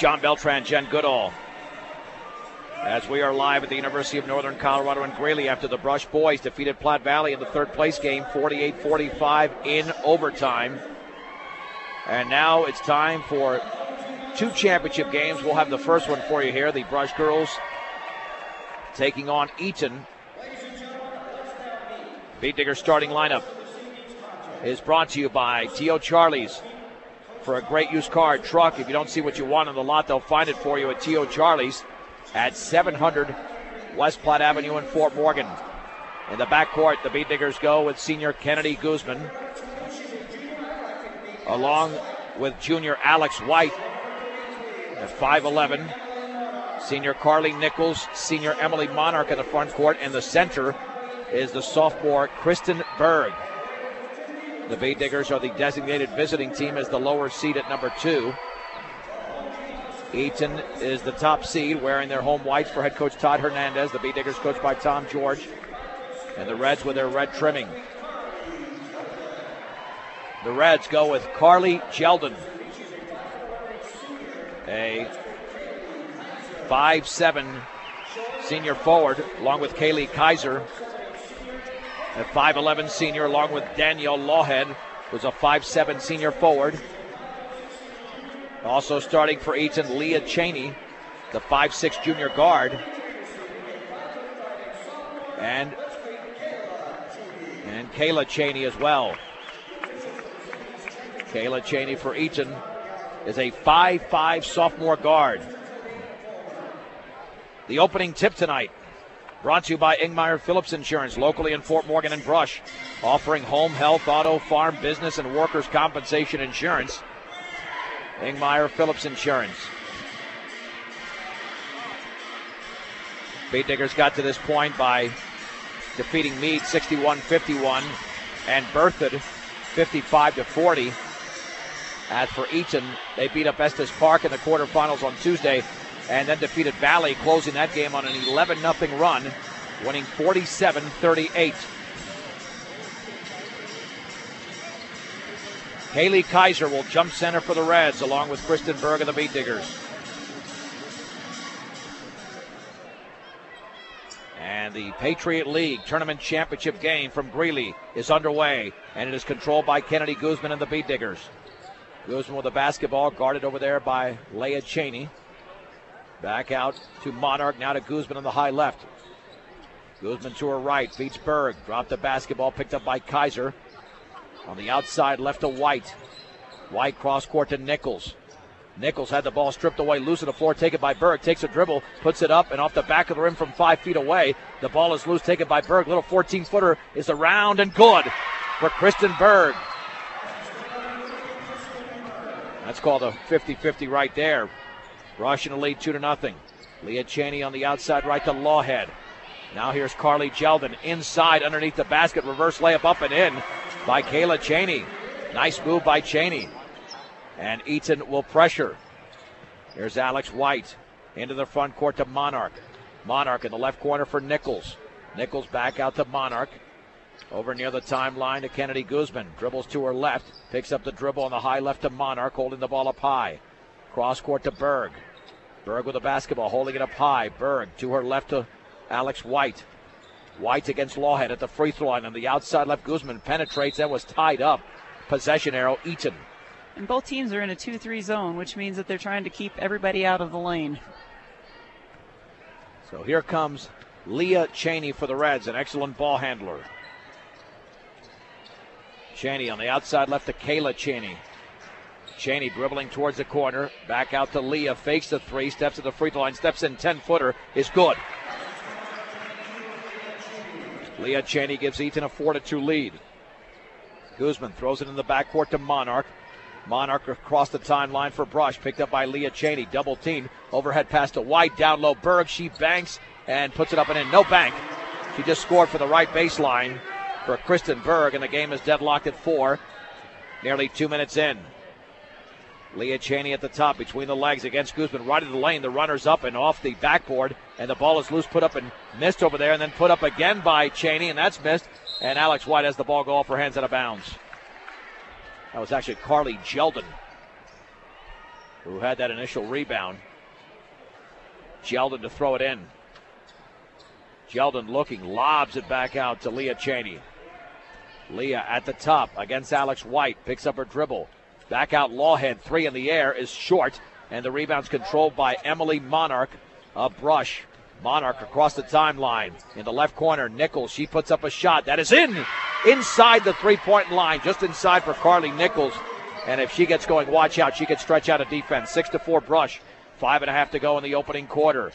John Beltran, Jen Goodall. As we are live at the University of Northern Colorado in Greeley after the Brush boys defeated Platte Valley in the third place game, 48-45 in overtime. And now it's time for two championship games. We'll have the first one for you here. The Brush girls taking on Eaton. Beat Diggers starting lineup is brought to you by T.O. Charlie's. For a great used car truck, if you don't see what you want on the lot, they'll find it for you at T.O. Charlie's at 700 West Platte Avenue in Fort Morgan. In the backcourt, the Beat Diggers go with senior Kennedy Guzman, along with junior Alex White at 5'11". Senior Carly Nichols, senior Emily Monarch in the front court, and the center is the sophomore Kristen Berg. The Beat Diggers are the designated visiting team as the lower seed at number 2. Eaton is the top seed, wearing their home whites for head coach Todd Hernandez. The Beat Diggers coached by Tom George. And the Reds with their red trimming. The Reds go with Carly Jeldon, a 5'7" senior forward, along with Kaylee Kaiser, a 5'11" senior, along with Danielle Lawhead, who's a 5'7" senior forward. Also starting for Eaton, Leah Cheney, the 5'6" junior guard. And Kayla Cheney as well. Kayla Cheney for Eaton is a 5'5" sophomore guard. The opening tip tonight, brought to you by Ingmeyer Phillips Insurance, locally in Fort Morgan and Brush, offering home, health, auto, farm, business, and workers' compensation insurance. Ingmeyer Phillips Insurance. Beat Diggers got to this point by defeating Meade 61-51 and Berthoud 55-40. As for Eaton, they beat up Estes Park in the quarterfinals on Tuesday and then defeated Valley, closing that game on an 11-0 run, winning 47-38. Kaylee Kaiser will jump center for the Reds, along with Kristen Berg of the Beat Diggers. And the Patriot League Tournament Championship game from Greeley is underway, and it is controlled by Kennedy Guzman and the Beat Diggers. Guzman with the basketball, guarded over there by Leah Cheney. Back out to Monarch, now to Guzman on the high left. Guzman to her right, beats Berg, dropped the basketball, picked up by Kaiser. On the outside, left to White. White cross court to Nichols. Nichols had the ball stripped away, loose on the floor, taken by Berg, takes a dribble, puts it up, and off the back of the rim from 5 feet away. The ball is loose, taken by Berg. Little 14-footer is around and good for Kristen Berg. That's called a 50-50 right there. Rush in the lead 2-0. Leah Cheney on the outside right to Lawhead. Now here's Carly Jeldon inside underneath the basket. Reverse layup up and in by Kayla Cheney. Nice move by Cheney. And Eaton will pressure. Here's Alex White into the front court to Monarch. Monarch in the left corner for Nichols. Nichols back out to Monarch. Over near the timeline to Kennedy Guzman. Dribbles to her left. Picks up the dribble on the high left to Monarch, holding the ball up high. Cross court to Berg. Berg with the basketball, holding it up high. Berg to her left to Alex White. White against Lawhead at the free throw line. On the outside left, Guzman penetrates. That was tied up. Possession arrow, Eaton. And both teams are in a 2-3 zone, which means that they're trying to keep everybody out of the lane. So here comes Leah Cheney for the Reds, an excellent ball handler. Cheney on the outside left to Kayla Cheney. Cheney dribbling towards the corner. Back out to Leah. Fakes the three. Steps to the free throw line. Steps in 10-footer. Is good. Leah Cheney gives Eaton a 4-2 lead. Guzman throws it in the backcourt to Monarch. Monarch across the timeline for Brush. Picked up by Leah Cheney. Double team. Overhead pass to White. Down low. Berg. She banks and puts it up and in. No bank. She just scored for the right baseline for Kristen Berg, and the game is deadlocked at 4. Nearly 2 minutes in. Leah Cheney at the top between the legs against Guzman. Right of the lane. The runner's up and off the backboard. And the ball is loose, put up and missed over there. And then put up again by Cheney. And that's missed. And Alex White has the ball go off her hands out of bounds. That was actually Carly Jeldon. who had that initial rebound. Jeldon to throw it in. Jeldon looking, lobs it back out to Leah Cheney. Leah at the top against Alex White, picks up her dribble. Back out Lawhead, three in the air is short, and the rebound's controlled by Emily Monarch. A brush. Monarch across the timeline. In the left corner, Nichols, she puts up a shot. That is inside the three-point line, just inside for Carly Nichols. And if she gets going, watch out. She could stretch out a defense. 6-4 Brush. 5.5 to go in the opening quarter.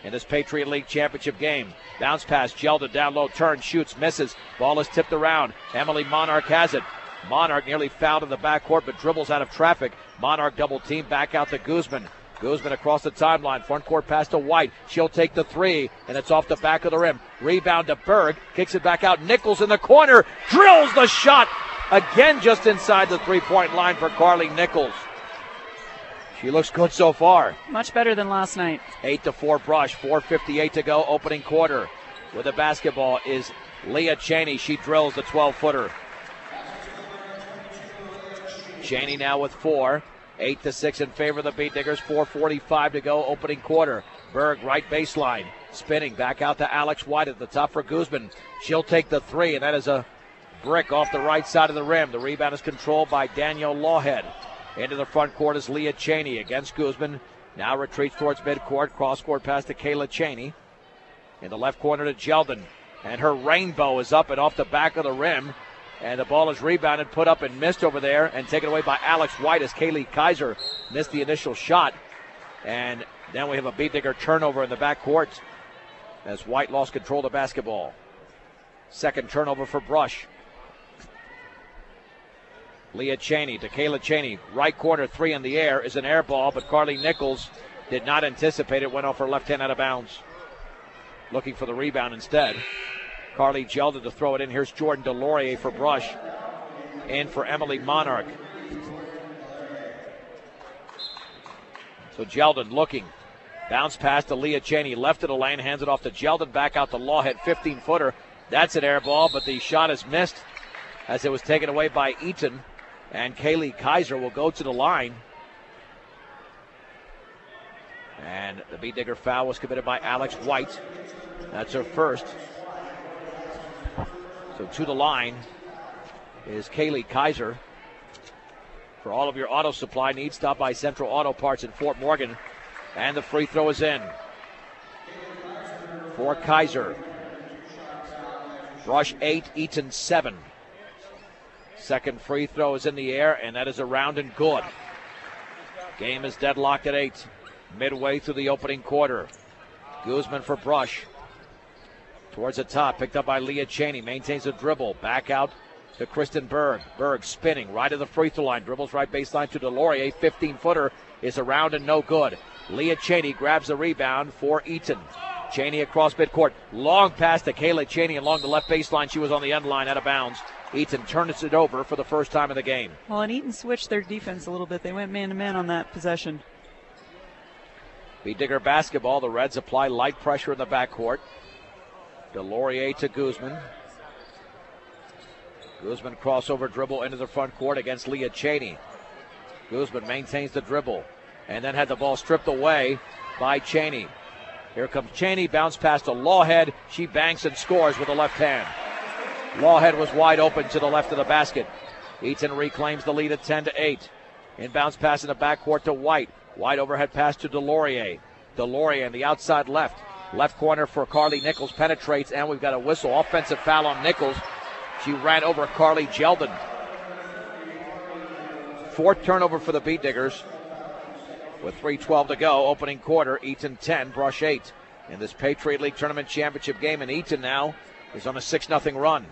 In this Patriot League championship game. Bounce pass, Jeldon down low, turns, shoots, misses. Ball is tipped around. Emily Monarch has it. Monarch nearly fouled in the backcourt, but dribbles out of traffic. Monarch double team, back out to Guzman. Guzman across the timeline, front court pass to White. She'll take the three, and it's off the back of the rim. Rebound to Berg, kicks it back out. Nichols in the corner, drills the shot. Again, just inside the three-point line for Carly Nichols. She looks good so far. Much better than last night. 8-4 Brush, 4:58 to go, opening quarter. With the basketball is Leah Cheney. She drills the 12-footer. Cheney now with 4. 8-6 in favor of the Beat Diggers. 4:45 to go, opening quarter. Berg, right baseline. Spinning back out to Alex White at the top for Guzman. She'll take the three, and that is a brick off the right side of the rim. The rebound is controlled by Danielle Lawhead. Into the front court is Leah Cheney against Guzman. Now retreats towards midcourt. Cross-court pass to Kayla Cheney. In the left corner to Jeldon. And her rainbow is up and off the back of the rim. And the ball is rebounded, put up and missed over there, and taken away by Alex White as Kaylee Kaiser missed the initial shot. And then we have a Beat Digger turnover in the backcourt as White lost control of the basketball. Second turnover for Brush. Leah Cheney to Kayla Cheney. Right corner, three in the air is an air ball, but Carly Nichols did not anticipate it, went off her left hand out of bounds. Looking for the rebound instead. Carly Jeldon to throw it in. Here's Jordan Delorier for Brush. In for Emily Monarch. So Jeldon looking. Bounce pass to Leah Cheney. Left of the lane, hands it off to Jeldon. Back out to Lawhead, 15-footer. That's an air ball, but the shot is missed as it was taken away by Eaton. And Kaylee Kaiser will go to the line. And the Beat Digger foul was committed by Alex White. That's her first. So to the line is Kaylee Kaiser. For all of your auto supply needs, stop by Central Auto Parts in Fort Morgan. And the free throw is in for Kaiser. Brush 8, Eaton 7. Second free throw is in the air, and that is around and good. Game is deadlocked at 8. Midway through the opening quarter. Guzman for Brush. Towards the top, picked up by Leah Cheney. Maintains the dribble. Back out to Kristen Berg. Berg spinning right at the free throw line. Dribbles right baseline to Delorier. 15-footer is around and no good. Leah Cheney grabs the rebound for Eaton. Cheney across midcourt. Long pass to Kayla Cheney along the left baseline. She was on the end line out of bounds. Eaton turns it over for the first time in the game. Well, and Eaton switched their defense a little bit. They went man-to-man on that possession. Beat Digger basketball. The Reds apply light pressure in the backcourt. Delorier to Guzman. Guzman crossover dribble into the front court against Leah Cheney. Guzman maintains the dribble and then had the ball stripped away by Cheney. Here comes Cheney, bounce pass to Lawhead. She banks and scores with the left hand. Lawhead was wide open to the left of the basket. Eaton reclaims the lead at 10-8. Inbounds pass in the backcourt to White. Wide overhead pass to Delorier. Delorier on the outside left. Left corner for Carly Nichols, penetrates, and we've got a whistle. Offensive foul on Nichols. She ran over Carly Jeldon. Fourth turnover for the Beat Diggers. With 3:12 to go, opening quarter, Eaton 10, Brush 8. In this Patriot League Tournament Championship game, and Eaton now is on a 6-0 run.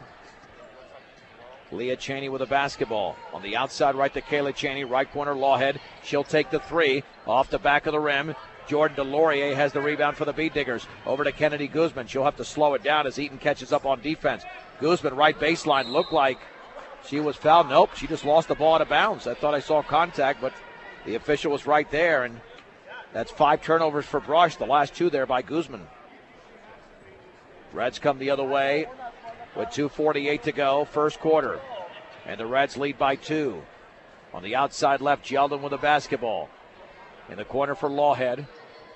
Leah Cheney with a basketball. On the outside right to Kayla Cheney, right corner Lawhead. She'll take the three off the back of the rim. Jordan Delorier has the rebound for the Beat Diggers. Over to Kennedy Guzman. She'll have to slow it down as Eaton catches up on defense. Guzman right baseline. Looked like she was fouled. Nope, she just lost the ball out of bounds. I thought I saw contact, but the official was right there. And that's 5 turnovers for Brush. The last 2 there by Guzman. Reds come the other way with 2:48 to go, first quarter. And the Reds lead by 2. On the outside left, Jeldon with the basketball. In the corner for Lawhead.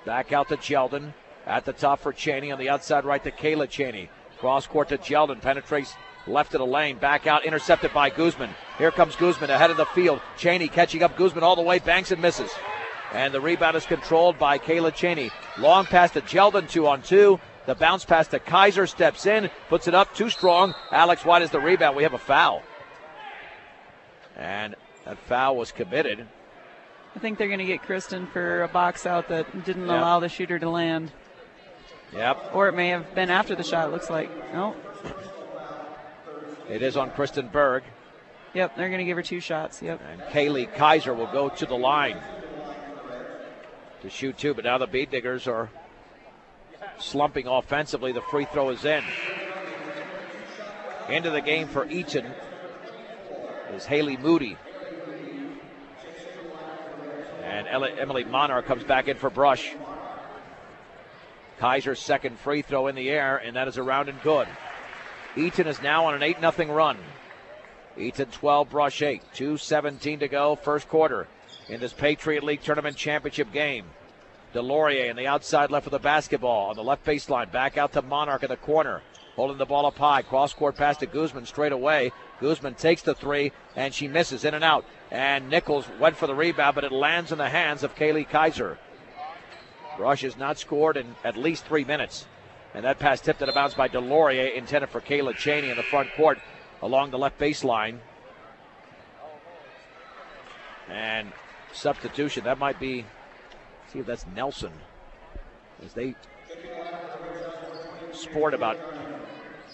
Back out to Jeldon. At the top for Cheney. On the outside right to Kayla Cheney. Cross court to Jeldon. Penetrates left of the lane. Back out. Intercepted by Guzman. Here comes Guzman ahead of the field. Cheney catching up Guzman all the way. Banks and misses. And the rebound is controlled by Kayla Cheney. Long pass to Jeldon, 2-on-2. The bounce pass to Kaiser, steps in, puts it up, too strong. Alex White is the rebound. We have a foul. And that foul was committed. I think they're going to get Kristen for a box out that didn't allow the shooter to land. Yep. Or it may have been after the shot, it looks like. No. It is on Kristen Berg. Yep, they're going to give her 2 shots. Yep. And Kaylee Kaiser will go to the line to shoot 2, but now the Bead Diggers are slumping offensively. The free throw is in. Into the game for Eaton is Haley Moody. And Emily Monarch comes back in for Brush. Kaiser's second free throw in the air, and that is around and good. Eaton is now on an 8-0 run. Eaton 12, Brush 8. 2:17 to go, first quarter in this Patriot League Tournament Championship game. Delorier on the outside left of the basketball on the left baseline. Back out to Monarch in the corner. Holding the ball up high. Cross-court pass to Guzman straight away. Guzman takes the 3, and she misses in and out. And Nichols went for the rebound, but it lands in the hands of Kaylee Kaiser. Brush has not scored in at least 3 minutes. And that pass tipped out of bounds by Delorier, intended for Kayla Cheney in the front court along the left baseline. And substitution, that might be, see if that's Nelson, as they sport about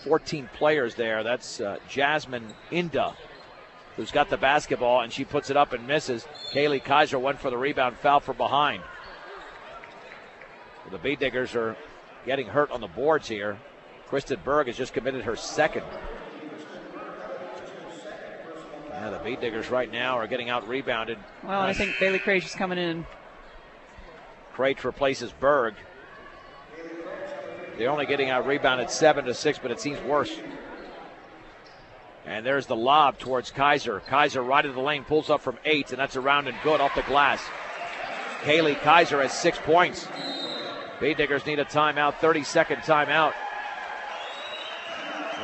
14 players there. That's Jasmine Inda, who's got the basketball, and she puts it up and misses. Kaylee Kaiser went for the rebound, foul from behind. The Bead Diggers are getting hurt on the boards here. Kristen Berg has just committed her second. Yeah, the Bead Diggers right now are getting out rebounded. Well, I think Bailey Craich is coming in. Craich replaces Berg. They're only getting out rebounded 7-6, but it seems worse. And there's the lob towards Kaiser. Kaiser right of the lane, pulls up from 8, and that's around and good off the glass. Kaylee Kaiser has 6 points. Bead Diggers need a timeout, 30-second timeout.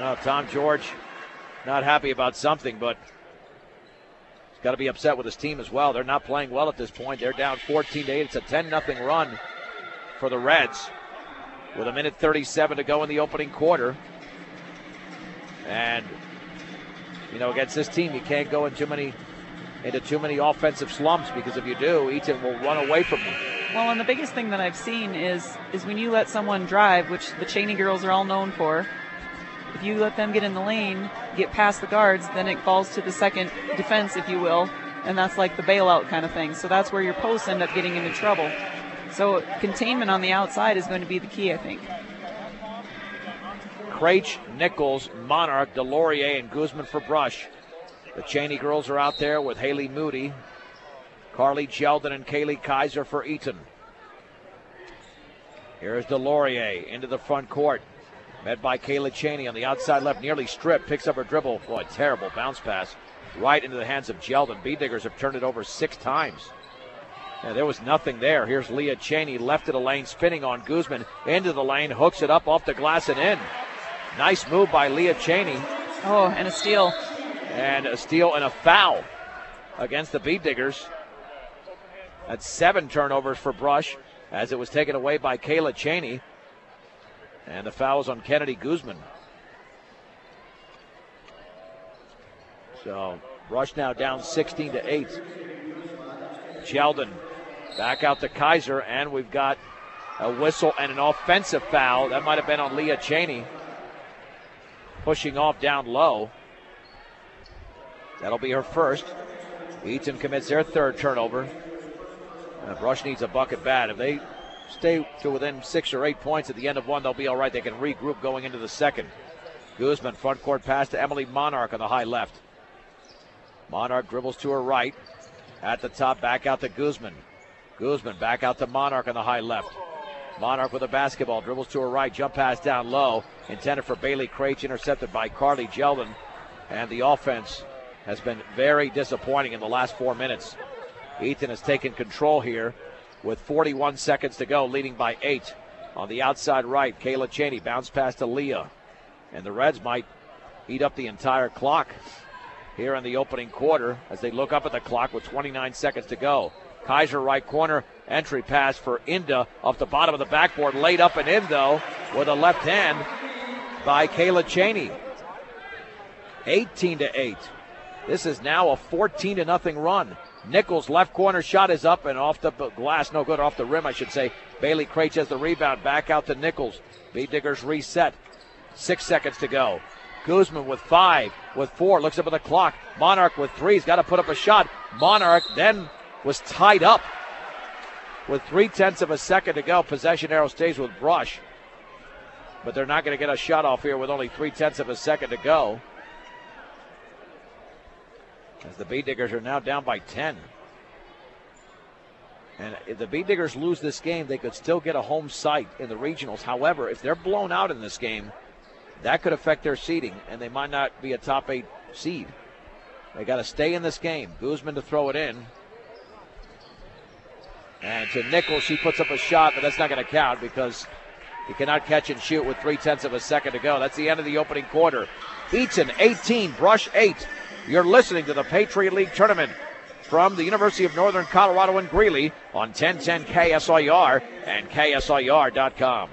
Well, Tom George not happy about something, but he's got to be upset with his team as well. They're not playing well at this point. They're down 14-8. It's a 10-0 run for the Reds with 1:37 to go in the opening quarter. And, you know, against this team, you can't go into too many offensive slumps, because if you do, Eaton will run away from them. Well, and the biggest thing that I've seen is when you let someone drive, which the Cheney girls are all known for, if you let them get in the lane, get past the guards, then it falls to the second defense, if you will, and that's like the bailout kind of thing. So that's where your posts end up getting into trouble. So containment on the outside is going to be the key, I think. Craich, Nichols, Monarch, Delorier, and Guzman for Brush. The Cheney girls are out there with Haley Moody, Carly Jeldon, and Kaylee Kaiser for Eaton. Here's Delorier into the front court. Met by Kayla Cheney on the outside left, nearly stripped, picks up her dribble. Boy, terrible bounce pass right into the hands of Jeldon. Bead Diggers have turned it over 6 times. Yeah, there was nothing there. Here's Leah Cheney, left of the lane, spinning on Guzman, into the lane, hooks it up off the glass and in. Nice move by Leah Cheney. Oh, and a steal. And a steal and a foul against the Bead Diggers. That's 7 turnovers for Brush, as it was taken away by Kayla Cheney. And the foul is on Kennedy Guzman. So Brush now down 16-8. Jeldon back out to Kaiser, and we've got a whistle and an offensive foul. That might have been on Leah Cheney, pushing off down low. That'll be her first. Eaton commits their 3rd turnover. Brush needs a bucket bad. If they stay to within 6 or 8 points at the end of one, they'll be all right. They can regroup going into the second. Guzman, front court pass to Emily Monarch on the high left. Monarch dribbles to her right. At the top, back out to Guzman. Guzman back out to Monarch on the high left. Monarch with a basketball, dribbles to her right, jump pass down low, intended for Bailey Craich, intercepted by Carly Jeldon. And the offense has been very disappointing in the last 4 minutes. Eaton has taken control here with 41 seconds to go, leading by 8. On the outside right, Kayla Cheney bounce pass to Leah. And the Reds might eat up the entire clock here in the opening quarter as they look up at the clock with 29 seconds to go. Kaiser right corner, entry pass for Inda off the bottom of the backboard, laid up and in though with a left hand by Kayla Cheney. 18-8. This is now a 14-0 run. Nichols' left corner shot is up and off the glass, no good, off the rim, I should say. Bailey Craich has the rebound, back out to Nichols. Beat Diggers reset. 6 seconds to go. Guzman with 5, with 4, looks up at the clock. Monarch with 3, he's got to put up a shot. Monarch then was tied up with 0.3 seconds to go. Possession arrow stays with Brush, but they're not going to get a shot off here with only 0.3 seconds to go, as the Beat Diggers are now down by 10. And if the Beat Diggers lose this game, they could still get a home site in the regionals. However, if they're blown out in this game, that could affect their seeding, and they might not be a top 8 seed. They got to stay in this game. Guzman to throw it in. And to Nichols, she puts up a shot, but that's not going to count because he cannot catch and shoot with 0.3 seconds to go. That's the end of the opening quarter. Eaton 18, Brush 8. You're listening to the Patriot League Tournament from the University of Northern Colorado in Greeley on 1010 KSIR and KSIR.com.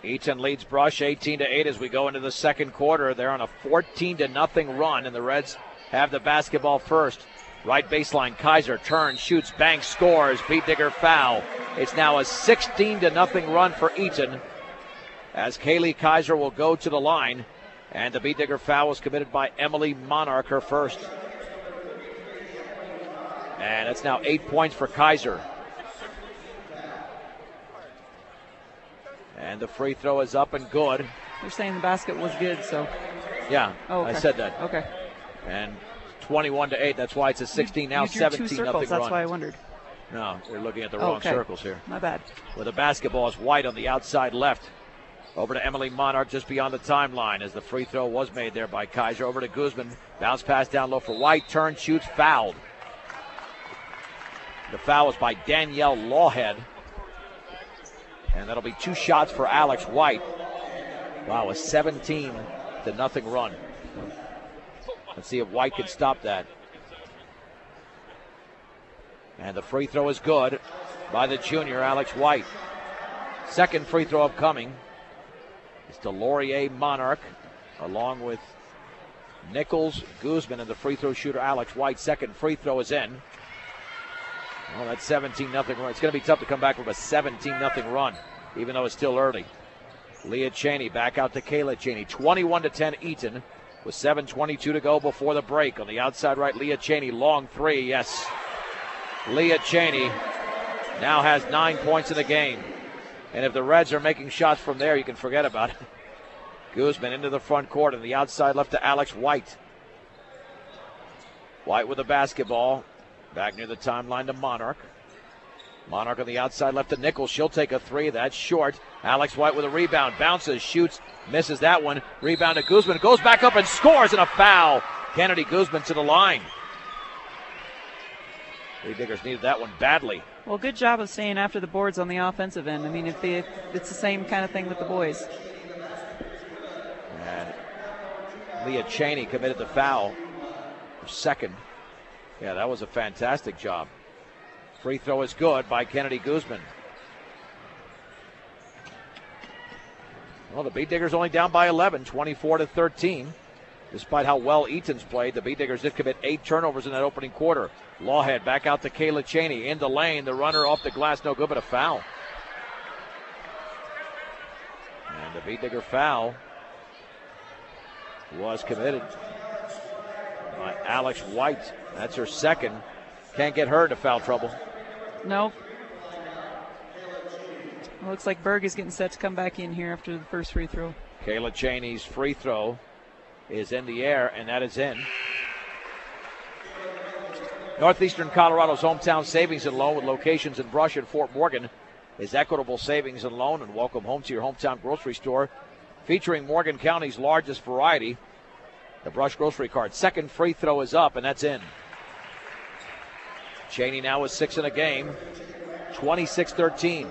Eaton leads Brush 18-8 as we go into the second quarter. They're on a 14-0 run, and the Reds have the basketball first. Right baseline, Kaiser turns, shoots, banks, scores. Beat Digger foul. It's now a 16-0 run for Eaton as Kaylee Kaiser will go to the line. And the Beat Digger foul was committed by Emily Monarch, her first. And it's now 8 points for Kaiser. And the free throw is up and good. You're saying the basket was good, so. Yeah, oh, okay. I said that. Okay. And 21-8, that's why it's a 16, now 17-0 run. That's why I wondered. No, you're looking at the wrong circles here. My bad. Where the basketball is White on the outside left. Over to Emily Monarch just beyond the timeline as the free throw was made there by Kaiser. Over to Guzman. Bounce pass down low for White. Turn, shoots, fouled. The foul was by Danielle Lawhead. And that'll be 2 shots for Alex White. Wow, a 17-0 run. Let's see if White can stop that. And the free throw is good by the junior, Alex White. Second free throw upcoming. It's Delorier Monarch, along with Nichols, Guzman, and the free throw shooter, Alex White. Second free throw is in. Well, that's 17-0 run. It's going to be tough to come back from a 17-0 run, even though it's still early. Leah Cheney back out to Kayla Cheney. 21-10 Eaton with 7:22 to go before the break. On the outside right, Leah Cheney, long 3, yes. Leah Cheney now has 9 points in the game. And if the Reds are making shots from there, you can forget about it. Guzman into the front court, and the outside left to Alex White. White with the basketball. Back near the timeline to Monarch. Monarch on the outside left to Nichols. She'll take a 3. That's short. Alex White with a rebound. Bounces, shoots, misses that one. Rebound to Guzman. Goes back up and scores, and a foul. Kennedy Guzman to the line. The Diggers needed that one badly. Well, good job of staying after the boards on the offensive end. I mean, it's the same kind of thing with the boys. And Leah Cheney committed the foul for second. Yeah, that was a fantastic job. Free throw is good by Kennedy Guzman. Well, the Beat Diggers only down by 11, 24-13. Despite how well Eaton's played, the Beat Diggers did commit 8 turnovers in that opening quarter. Lawhead back out to Kayla Cheney. In the lane, the runner off the glass, no good, but a foul. And the Beat Digger foul was committed by Alex White. That's her second. Can't get her into foul trouble. No. It looks like Berg is getting set to come back in here after the first free throw. Kayla Cheney's free throw is in the air, and that is in. Northeastern Colorado's hometown savings and loan with locations in Brush and Fort Morgan is Equitable Savings and Loan, and welcome home to your hometown grocery store featuring Morgan County's largest variety, the Brush Grocery Cart. Second free throw is up, and that's in. Cheney now with 6 in a game, 26-13.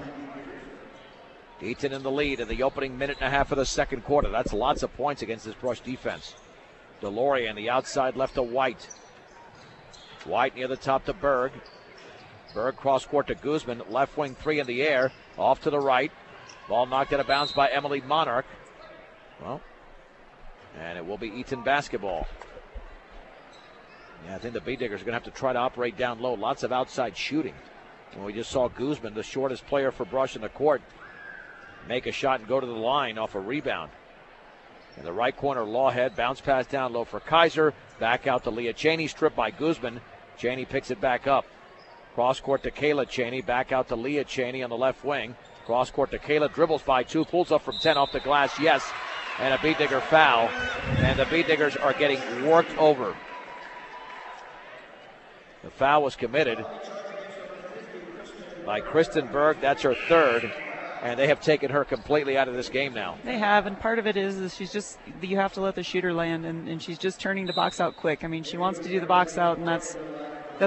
Eaton in the lead in the opening minute and a half of the second quarter. That's lots of points against this Brush defense. Deloria on the outside left to White. White near the top to Berg. Berg cross court to Guzman. Left wing 3 in the air. Off to the right. Ball knocked out of bounds by Emily Monarch. Well, and it will be Eaton basketball. Yeah, I think the B-Diggers are going to have to try to operate down low. Lots of outside shooting. And we just saw Guzman, the shortest player for Brush in the court, make a shot and go to the line off a rebound. In the right corner, Lawhead, bounce pass down low for Kaiser. Back out to Leah Cheney, stripped by Guzman. Cheney picks it back up. Cross court to Kayla Cheney, back out to Leah Cheney on the left wing. Cross court to Kayla, dribbles by 2, pulls up from 10 off the glass, yes. And a B-Digger foul. And the B-Diggers are getting worked over. The foul was committed by Kristen Berg. That's her third. And they have taken her completely out of this game now. They have, and part of it is she's just, you have to let the shooter land, and she's just turning the box out quick. I mean, she wants to do the box out, and that's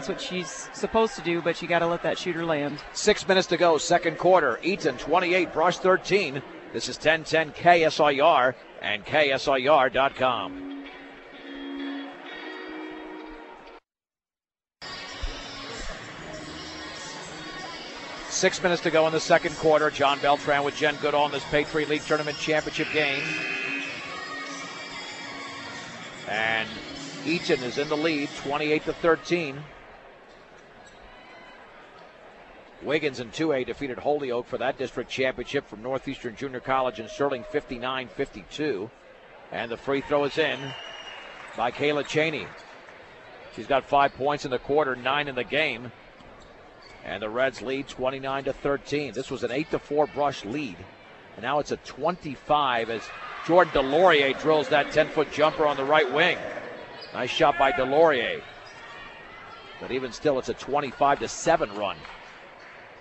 what she's supposed to do, but you got to let that shooter land. 6 minutes to go, second quarter. Eaton 28, Brush 13. This is 1010 KSIR and KSIR.com. Six minutes to go in the second quarter. John Beltran with Jen Goodall in this Patriot League Tournament Championship game. And Eaton is in the lead, 28-13. Wiggins in 2A defeated Holyoke for that district championship from Northeastern Junior College in Sterling, 59-52. And the free throw is in by Kayla Cheney. She's got 5 points in the quarter, 9 in the game. And the Reds lead 29-13. This was an 8-4 Brush lead. And now it's a 25 as Jordan Delorier drills that 10-foot jumper on the right wing. Nice shot by Delorier. But even still, it's a 25-7 run.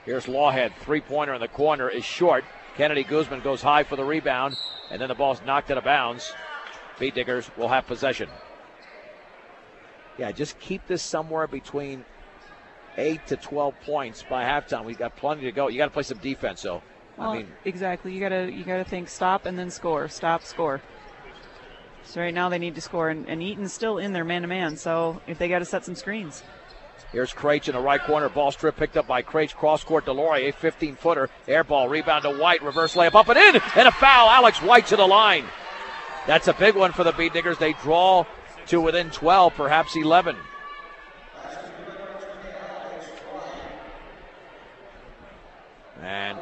Here's Lawhead. Three-pointer in the corner is short. Kennedy Guzman goes high for the rebound. And then the ball's knocked out of bounds. B-Diggers will have possession. Yeah, just keep this somewhere between 8 to 12 points by halftime. We've got plenty to go. You got to play some defense, though. Well, I mean, exactly. You gotta think stop and then score. Stop, score. So right now they need to score, and Eaton's still in there man-to-man, so if they got to set some screens. Here's Craich in the right corner. Ball strip picked up by Craich. Cross-court Delorier, 15-footer. Air ball, rebound to White. Reverse layup up and in, and a foul. Alex White to the line. That's a big one for the B-Diggers. They draw to within 12, perhaps 11. And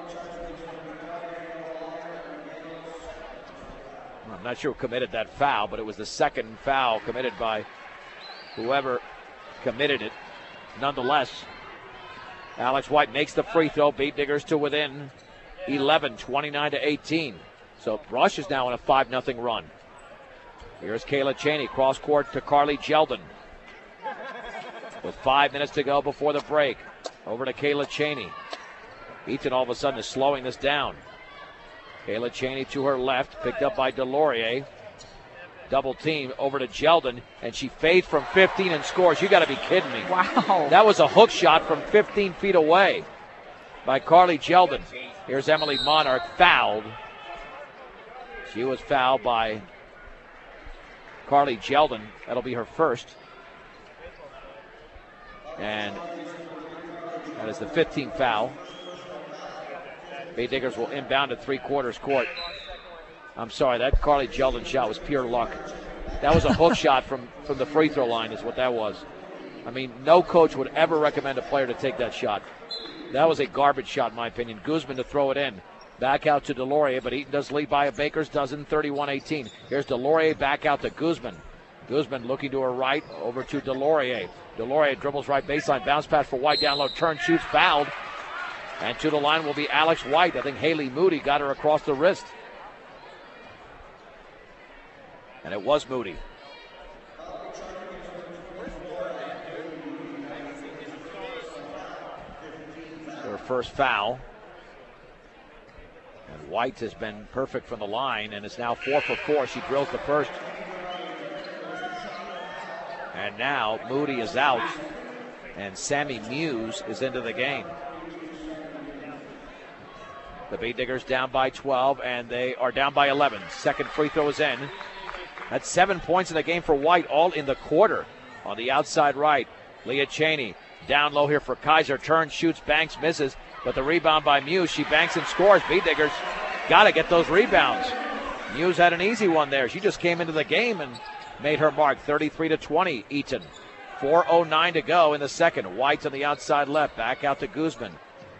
I'm not sure who committed that foul, but it was the second foul committed by whoever committed it. Nonetheless, Alex White makes the free throw. B-Diggers to within 11, 29-18. So Brush is now on a 5-0 run. Here's Kayla Cheney, cross court to Carly Jeldon. With 5 minutes to go before the break. Over to Kayla Cheney. Eaton all of a sudden is slowing this down. Kayla Cheney to her left, picked up by Delorier. Double team over to Jeldon, and she fades from 15 and scores. You got to be kidding me. Wow. That was a hook shot from 15 feet away by Carly Jeldon. Here's Emily Monarch, fouled. She was fouled by Carly Jeldon. That'll be her first. And that is the 15th foul. B-Diggers will inbound at three-quarters court. I'm sorry, that Carly Jeldon shot was pure luck. That was a hook shot from the free throw line is what that was. I mean, no coach would ever recommend a player to take that shot. That was a garbage shot, in my opinion. Guzman to throw it in. Back out to Delorier, but Eaton does lead by a baker's dozen, 31-18. Here's Delorier back out to Guzman. Guzman looking to her right, over to Delorier. Delorier dribbles right baseline, bounce pass for White, down low, turn, shoots, fouled. And to the line will be Alex White. I think Haley Moody got her across the wrist. And it was Moody. Her first foul. And White has been perfect from the line and is now 4 for 4. She drills the first. And now Moody is out. And Sammy Muse is into the game. The Beat Diggers down by 12, and they are down by 11. Second free throw is in. That's 7 points in the game for White, all in the quarter. On the outside right, Leah Cheney down low here for Kaiser. Turns, shoots, banks, misses, but the rebound by Muse. She banks and scores. Beat Diggers got to get those rebounds. Muse had an easy one there. She just came into the game and made her mark. 33-20, Eaton. 4:09 to go in the second. White's on the outside left. Back out to Guzman.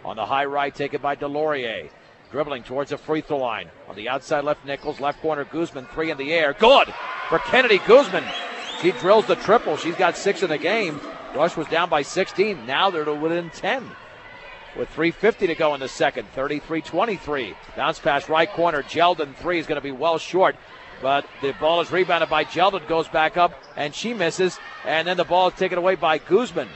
On the high right, taken by Delorier. Dribbling towards the free throw line. On the outside left, Nichols. Left corner, Guzman. 3 in the air. Good for Kennedy Guzman. She drills the triple. She's got 6 in the game. Rush was down by 16. Now they're within 10. With 3:50 to go in the second. 33-23. Bounce pass right corner. Jeldon 3 is going to be well short. But the ball is rebounded by Jeldon. Goes back up and she misses. And then the ball is taken away by Guzman.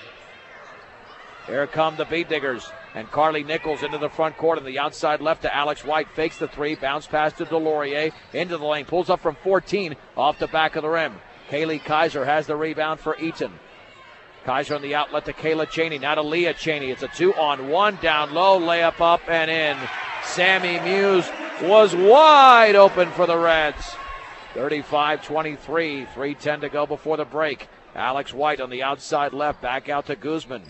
Here come the Beat Diggers. And Carly Nichols into the front court on the outside left to Alex White. Fakes the 3. Bounce pass to Delorier. Into the lane. Pulls up from 14. Off the back of the rim. Kaylee Kaiser has the rebound for Eaton. Kaiser on the outlet to Kayla Cheney. Now to Leah Cheney. It's a 2-on-1. Down low. Layup up and in. Sammy Muse was wide open for the Reds. 35-23. 3:10 to go before the break. Alex White on the outside left. Back out to Guzman.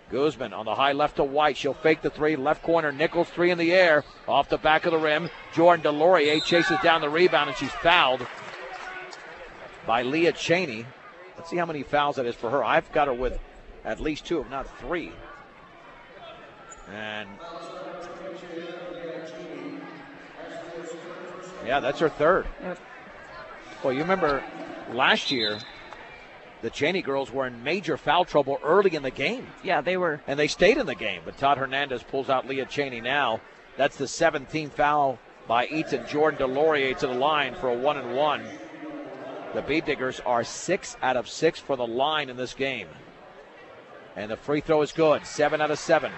Guzman on the high left to White. She'll fake the 3. Left corner. Nichols 3 in the air. Off the back of the rim. Jordan Delorier chases down the rebound and she's fouled by Leah Cheney. Let's see how many fouls that is for her. I've got her with at least 2, if not 3. And yeah, that's her 3rd. Yep. Well, you remember last year, the Cheney girls were in major foul trouble early in the game. Yeah, they were. And they stayed in the game. But Todd Hernandez pulls out Leah Cheney now. That's the 17th foul by Eaton. Jordan Delorier to the line for a 1-and-1. The Beat Diggers are 6 out of 6 for the line in this game. And the free throw is good. 7 out of 7.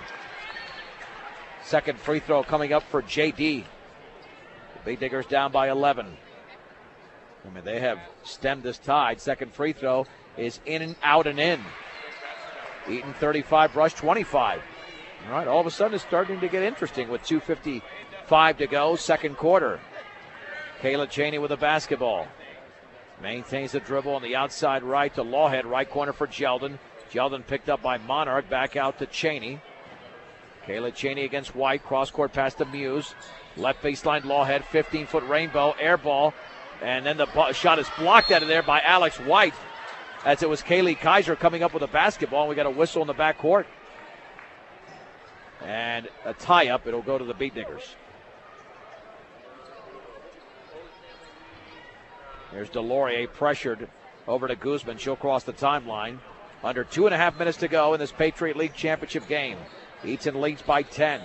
Second free throw coming up for JD. The Beat Diggers down by 11. I mean, they have stemmed this tide. Second free throw is in and out and in. Eaton 35, Rush 25. All right, all of a sudden it's starting to get interesting with 2:55 to go, second quarter. Kayla Cheney with the basketball. Maintains the dribble on the outside right to Lawhead, right corner for Jeldon. Jeldon picked up by Monarch, back out to Cheney. Kayla Cheney against White, cross-court pass to Muse. Left baseline, Lawhead, 15-foot rainbow, air ball. And then the shot is blocked out of there by Alex White as it was Kaylee Kaiser coming up with a basketball. And we got a whistle in the backcourt. And a tie-up. It'll go to the Beat Diggers. There's Delorier pressured over to Guzman. She'll cross the timeline. Under 2.5 minutes to go in this Patriot League Championship game. Eaton leads by 10.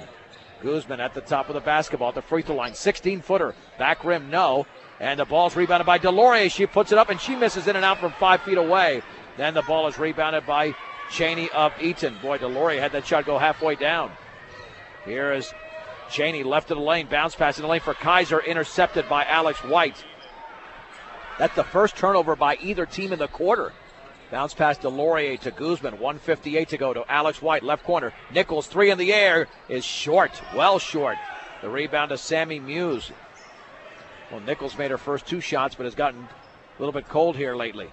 Guzman at the top of the basketball at the free throw line. 16-footer. Back rim, no. And the ball's rebounded by Delorier. She puts it up and she misses in and out from 5 feet away. Then the ball is rebounded by Cheney of Eaton. Boy, Delorier had that shot go halfway down. Here is Cheney left of the lane. Bounce pass in the lane for Kaiser. Intercepted by Alex White. That's the first turnover by either team in the quarter. Bounce pass Delorier to Guzman. 1:58 to go to Alex White, left corner. Nichols, 3 in the air, is short, well short. The rebound to Sammy Muse. Well, Nichols made her first 2 shots, but has gotten a little bit cold here lately.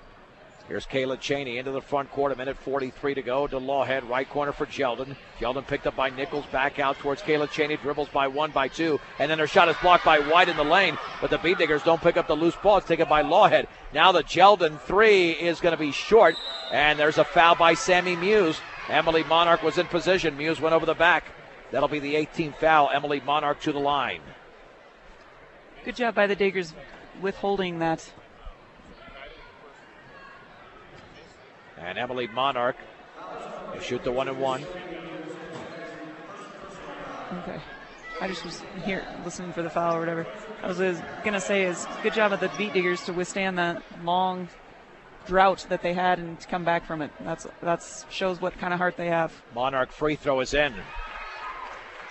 Here's Kayla Cheney into the front court, 1:43 to go to Lawhead, right corner for Jeldon. Jeldon picked up by Nichols, back out towards Kayla Cheney, dribbles by 1, by 2, and then her shot is blocked by White in the lane, but the Beat Diggers don't pick up the loose ball. It's taken by Lawhead. Now the Jeldon 3 is going to be short, and there's a foul by Sammy Muse. Emily Monarch was in position. Muse went over the back. That'll be the 18th foul. Emily Monarch to the line. Good job by the Diggers withholding that. And Emily Monarch will shoot the 1-and-1. Okay. I just was here listening for the foul or whatever. I was going to say is good job of the Beat Diggers to withstand that long drought that they had and to come back from it. That's shows what kind of heart they have. Monarch free throw is in.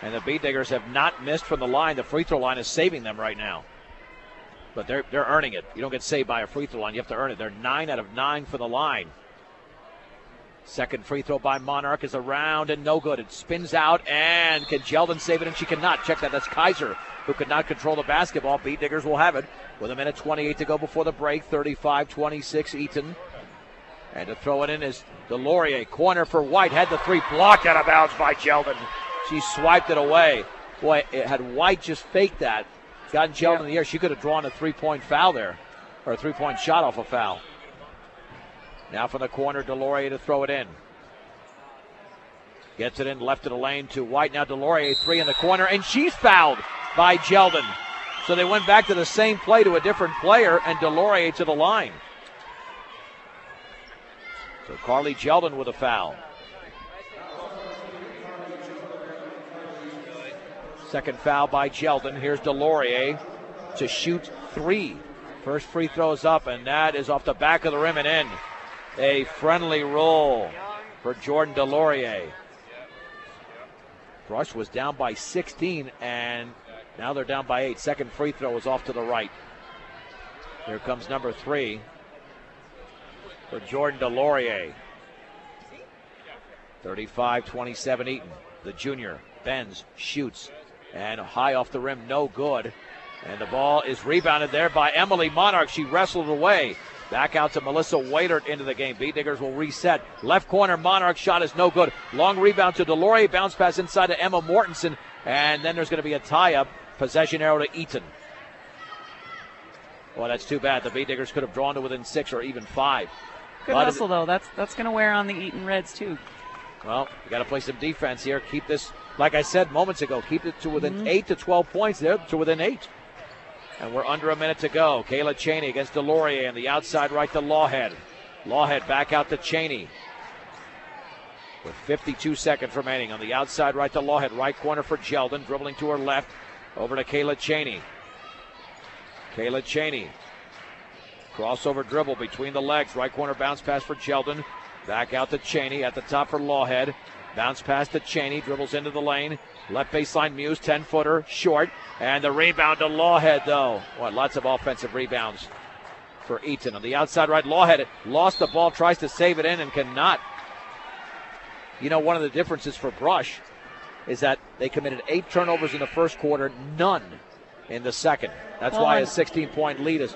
And the Beat Diggers have not missed from the line. The free throw line is saving them right now. But they're earning it. You don't get saved by a free throw line. You have to earn it. They're 9 out of 9 for the line. Second free throw by Monarch is around and no good. It spins out, and can Jeldon save it? And she cannot. Check that. That's Kaiser, who could not control the basketball. Beat Diggers will have it with 1:28 to go before the break. 35-26 Eaton. And to throw it in is Delorier. Corner for White. Had the three blocked out of bounds by Jeldon. She swiped it away. Boy, had White just faked that, gotten Jeldon in the air, she could have drawn a three-point foul there, or a three-point shot off a foul. Now from the corner, Delorier to throw it in. Gets it in, left of the lane to White. Now Delorier, three in the corner, and she's fouled by Jeldon. So they went back to the same play to a different player, and Delorier to the line. So Carly Jeldon with a foul. Second foul by Jeldon. Here's Delorier to shoot three. First free throw is up, and that is off the back of the rim and in. A friendly roll for Jordan Delorier. Brush was down by 16, and now they're down by 8. Second free throw is off to the right. Here comes number 3 for Jordan Delorier. 35-27 Eaton. The junior bends, shoots, and high off the rim, no good. And the ball is rebounded there by Emily Monarch. She wrestled away. Back out to Melissa Waitert into the game. Beat Diggers will reset. Left corner, Monarch shot is no good. Long rebound to Delorier. Bounce pass inside to Emma Mortensen. And then there's going to be a tie-up. Possession arrow to Eaton. Well, that's too bad. The Beat Diggers could have drawn to within 6 or even 5. Good hustle, though. That's going to wear on the Eaton Reds, too. Well, you got to play some defense here. Keep this, like I said moments ago, keep it to within 8 to 12 points there, to within 8. And we're under a minute to go. Kayla Cheney against Delorier on the outside right to Lawhead. Lawhead back out to Cheney. With 52 seconds remaining on the outside right to Lawhead. Right corner for Jeldon. Dribbling to her left. Over to Kayla Cheney. Kayla Cheney. Crossover dribble between the legs. Right corner bounce pass for Jeldon. Back out to Cheney at the top for Lawhead. Bounce pass to Cheney. Dribbles into the lane. Left baseline Muse, 10-footer, short. And the rebound to Lawhead, though. What, lots of offensive rebounds for Eaton. On the outside right, Lawhead lost the ball, tries to save it in and cannot. You know, one of the differences for Brush is that they committed 8 turnovers in the first quarter, none in the second. That's why a 16-point lead is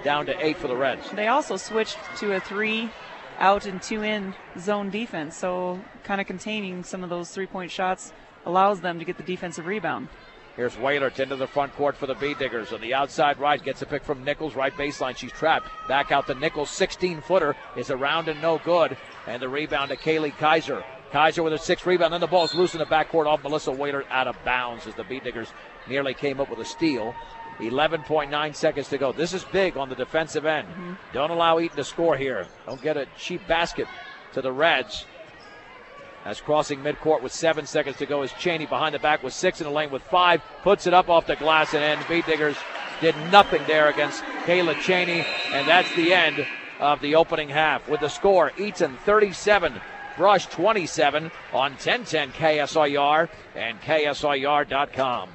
down to 8 for the Reds. They also switched to a 3-out and 2-in zone defense, so kind of containing some of those three-point shots allows them to get the defensive rebound. Here's Wailert into the front court for the Beat Diggers. On the outside right, gets a pick from Nichols, right baseline. She's trapped. Back out to Nichols, 16-footer is around and no good. And the rebound to Kaylee Kaiser. Kaiser with a 6th rebound. Then the ball's loose in the backcourt off Melissa Wailert, out of bounds as the Beat Diggers nearly came up with a steal. 11.9 seconds to go. This is big on the defensive end. Don't allow Eaton to score here. Don't get a cheap basket to the Reds. As crossing midcourt with 7 seconds to go is Cheney behind the back with 6 in the lane with 5. Puts it up off the glass and in. Beat Diggers did nothing there against Kayla Cheney. And that's the end of the opening half. With the score, Eaton 37, Brush 27 on 1010 KSIR and KSIR.com.